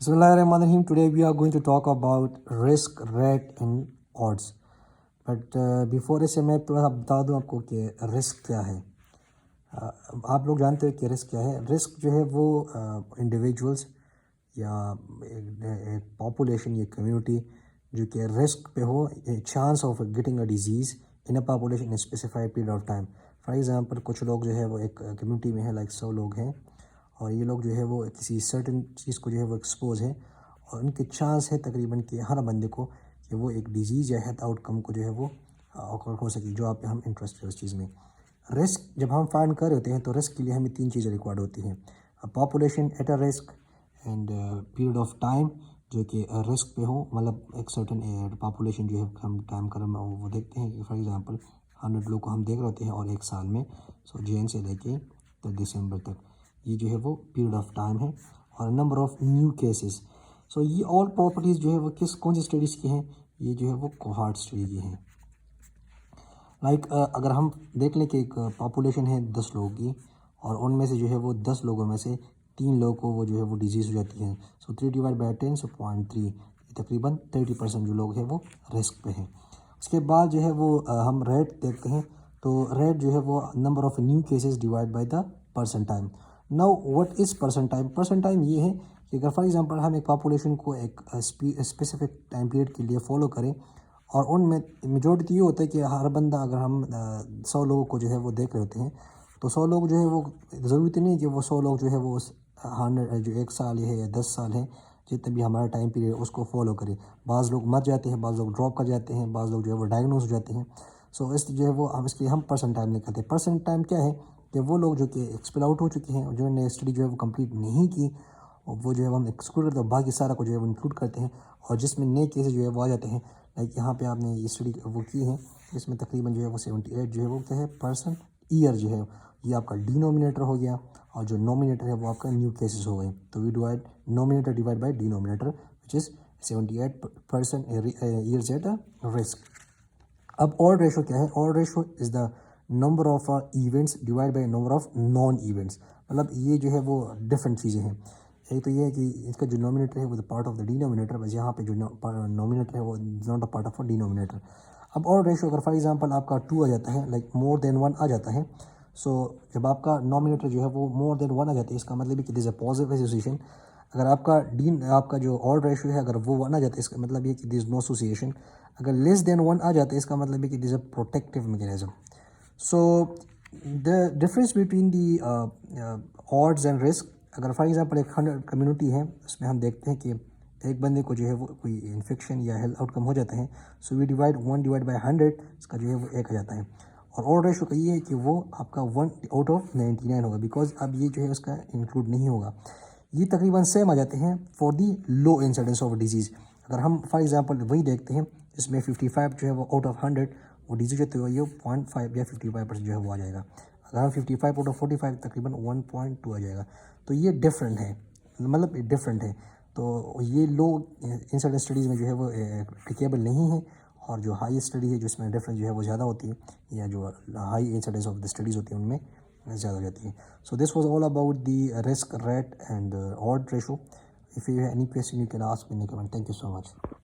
Bismillahirrahmanirrahim. Today we are going to talk about risk rate in odds. But before اسے میں تھوڑا سا بتا دوں آپ کو کہ رسک کیا ہے. آپ لوگ جانتے ہیں کہ رسک کیا ہے. رسک جو ہے وہ انڈیویجولس یا ایک پاپولیشن یا کمیونٹی جو کہ رسک پہ ہو, chance of getting a disease in a population in specified period of time. For example کچھ لوگ جو ہے وہ ایک کمیونٹی میں ہیں, لائک 100 لوگ ہیں, اور یہ لوگ جو ہے وہ کسی سرٹن چیز کو جو ہے وہ ایکسپوز ہیں, اور ان کے چانس ہے تقریباً کہ ہر بندے کو کہ وہ ایک ڈیزیز یا ہیلتھ آؤٹ کم کو جو ہے وہ ہو سکے, جو آپ ہم انٹرسٹ ہے اس چیز میں. رسک جب ہم فائنڈ کر رہے ہوتے ہیں تو رسک کے لیے ہمیں 3 چیزیں ریکوائرڈ ہوتی ہیں. Population at a risk and period of time جو کہ رسک پہ ہو, مطلب ایک سرٹن پاپولیشن جو ہے ہم ٹائم کر وہ دیکھتے ہیں کہ فار ایگزامپل 100 لوگ کو ہم دیکھ رہے ہوتے ہیں اور ایک سال میں, جین سے لے کے دسمبر تک, یہ جو ہے وہ پیریڈ آف ٹائم ہے. اور نمبر آف نیو کیسز. یہ آل پراپرٹیز جو ہے وہ کون سی اسٹڈیز کی ہیں, یہ جو ہے وہ کوہارٹ اسٹڈی کی ہیں. لائک اگر ہم دیکھ لیں کہ ایک پاپولیشن ہے 10 لوگوں کی, اور ان میں سے جو ہے وہ 10 لوگوں میں سے 3 لوگوں کو وہ جو ہے وہ ڈیزیز ہو جاتی ہے. 3/10 سو 0.3, تقریباً 30% جو لوگ ہیں وہ رسک پہ ہیں. اس کے بعد جو ہے وہ ہم ریٹ دیکھتے ہیں, تو ریٹ جو ہے وہ number of new cases divide by the percent time. Now what is percent time? Percent time یہ ہے کہ اگر فار ایگزامپل ہم ایک پاپولیشن کو ایک اسپیسیفک ٹائم پیریڈ کے لیے فالو کریں, اور ان میں میجورٹی یہ ہوتا ہے کہ ہر بندہ, اگر ہم 100 لوگوں کو جو ہے وہ دیکھ رہے ہوتے ہیں, تو 100 لوگ جو ہے وہ ضروری نہیں کہ وہ 100 لوگ جو ہے وہ 100 جو 1 سال ہے یا 10 سال ہے, جتنے بھی ہمارا ٹائم پیریڈ ہے اس کو فالو کرے. بعض لوگ مر جاتے ہیں, بعض لوگ ڈراپ کر جاتے ہیں, بعض لوگ جو ہے وہ ڈائگنوز ہو جاتے ہیں. اس جو ہے وہ ہم اس کے لیے ہم پرسنٹ ٹائم نکالتے ہیں. پرسنٹ ٹائم کیا ہے کہ وہ لوگ جو کہ ایکسپیل آؤٹ ہو چکے ہیں, جنہوں نے اسٹڈی جو ہے وہ کمپلیٹ نہیں کی, وہ جو ہے ہم ایکسکلوڈ کرتے ہیں, باقی سارا کو جو ہے وہ انکلوڈ کرتے ہیں. اور جس میں نئے کیسز جو ہے وہ آ جاتے ہیں, لائک یہاں پہ آپ نے یہ اسٹڈی وہ کی ہے, اس میں تقریباً جو ہے وہ 78 جو ہے وہ کیا ہے پرسن ایئر جو ہے, یہ آپ کا ڈینومینیٹر ہو گیا, اور جو نومینیٹر ہے وہ آپ کا نیو کیسز ہو گئے. تو we divide numerator divide by denominator which is 78% years at risk. اب اور ریشو کیا ہے؟ اور ratio is the number of events divided by number of non events. مطلب یہ جو ہے وہ ڈفرینٹ چیزیں ہیں. ایک تو یہ ہے کہ اس کا جو نومینیٹر ہے وہ پارٹ آف دا ڈینومینیٹر, بس یہاں پہ جو نومینیٹر ہے وہ not a part of denominator. اب اور ریشو اگر فار ایگزامپل آپ کا 2 آ جاتا ہے, لائک مور دین 1 آ جاتا ہے, جب آپ کا نومینیٹر جو ہے وہ مور دین 1 آ جاتا ہے, اس کا مطلب ہے کہ there is a positive association. اگر آپ کا جو آڈ ریشو ہے اگر وہ 1 آ جاتا ہے, اس کا مطلب یہ کہ دیر از نو ایسوسیشن. اگر لیس دین 1 آ جاتا ہے, اس کا مطلب ہے کہ there is a protective mechanism. The difference between the odds and risk, اگر فار ایگزامپل ایک 100 کمیونٹی ہے, اس میں ہم دیکھتے ہیں کہ ایک بندے کو جو ہے وہ کوئی انفیکشن یا ہیلتھ آؤٹ کم ہو جاتا ہے, وی ڈیوائڈ 1 ڈیوائڈ بائی 100, اس کا جو ہے وہ 1 آ جاتا ہے. اور آڈ ریشو کا یہ ہے کہ وہ آپ کا 1 آؤٹ آف 99 ہوگا, بیکاز اب یہ جو ہے اس کا انکلوڈ نہیں ہوگا. یہ تقریباً سیم آ جاتے ہیں for the low incidence of disease. اگر ہم فار ایگزامپل وہی دیکھتے ہیں, اس میں 55 جو ہے وہ آؤٹ آف 100 وہ ڈیزیز ہوتے ہوئے یہ 0.5 یا 55% جو ہے وہ آ جائے گا. اگر ہم 55 آؤٹ آف 45 تقریباً 1.2 آ جائے گا. تو یہ ڈفرینٹ ہے, مطلب ڈفرینٹ ہے. تو یہ لو انسیڈنس اسٹڈیز میں جو ہے وہ اپلیکیبل نہیں ہے, اور جو ہائی اسٹڈی ہے جس میں ڈفرینس جو ہے وہ زیادہ ہوتی ہے, یا جو high incidence of the studies ہوتی ہیں ان میں زیادہ ہو جاتی ہے. So this was all about the risk rate and odd ratio. If you have any question, you can ask me in the comment. Thank you so much.